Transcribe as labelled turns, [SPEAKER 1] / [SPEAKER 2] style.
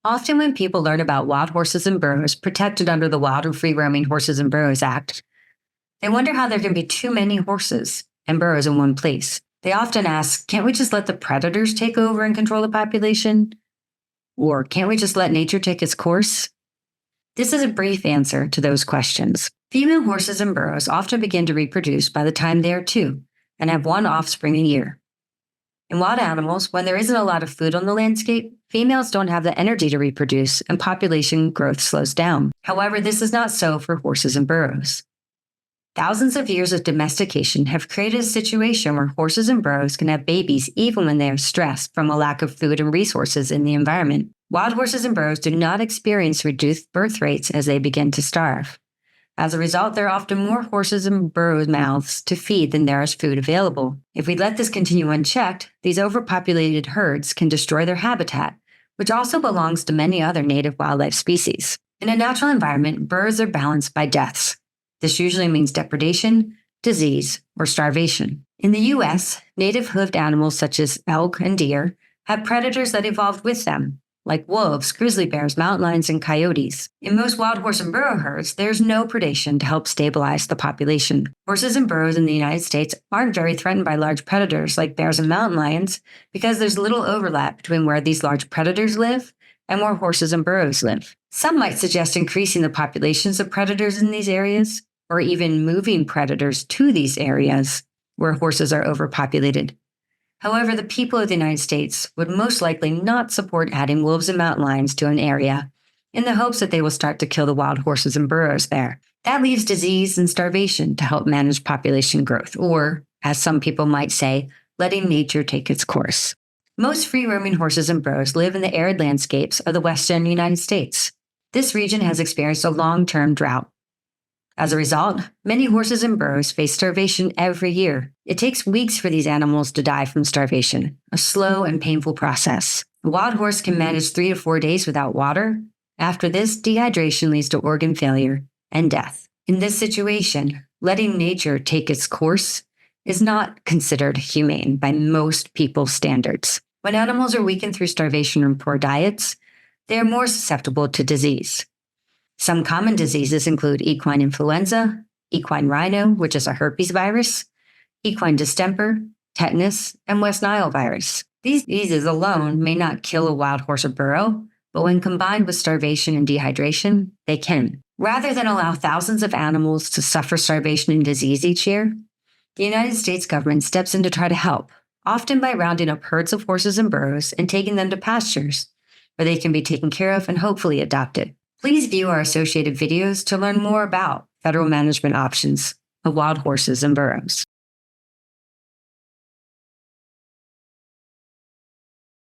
[SPEAKER 1] Often when people learn about wild horses and burros protected under the Wild and Free Roaming Horses and Burros Act, they wonder how there can be too many horses and burros in one place. They often ask, can't we just let the predators take over and control the population? Or can't we just let nature take its course? This is a brief answer to those questions. Female horses and burros often begin to reproduce by the time they are 2 and have 1 offspring a year. In wild animals, when there isn't a lot of food on the landscape, females don't have the energy to reproduce and population growth slows down. However, this is not so for horses and burros. Thousands of years of domestication have created a situation where horses and burros can have babies even when they are stressed from a lack of food and resources in the environment. Wild horses and burros do not experience reduced birth rates as they begin to starve. As a result, there are often more horses and burros' mouths to feed than there is food available. If we let this continue unchecked, these overpopulated herds can destroy their habitat, which also belongs to many other native wildlife species. In a natural environment, birds are balanced by deaths. This usually means depredation, disease, or starvation. In the U.S., native hoofed animals such as elk and deer have predators that evolved with them, like wolves, grizzly bears, mountain lions, and coyotes. In most wild horse and burro herds, there's no predation to help stabilize the population. Horses and burros in the United States aren't very threatened by large predators like bears and mountain lions because there's little overlap between where these large predators live and where horses and burros live. Some might suggest increasing the populations of predators in these areas, or even moving predators to these areas where horses are overpopulated. However, the people of the United States would most likely not support adding wolves and mountain lions to an area in the hopes that they will start to kill the wild horses and burros there. That leaves disease and starvation to help manage population growth, or, as some people might say, letting nature take its course. Most free-roaming horses and burros live in the arid landscapes of the western United States. This region has experienced a long-term drought. As a result, many horses and burros face starvation every year. It takes weeks for these animals to die from starvation, a slow and painful process. A wild horse can manage 3 to 4 days without water. After this, dehydration leads to organ failure and death. In this situation, letting nature take its course is not considered humane by most people's standards. When animals are weakened through starvation and poor diets, they are more susceptible to disease. Some common diseases include equine influenza, equine rhino, which is a herpes virus, equine distemper, tetanus, and West Nile virus. These diseases alone may not kill a wild horse or burro, but when combined with starvation and dehydration, they can. Rather than allow thousands of animals to suffer starvation and disease each year, the United States government steps in to try to help, often by rounding up herds of horses and burros and taking them to pastures, where they can be taken care of and hopefully adopted. Please view our associated videos to learn more about federal management options of wild horses and burros.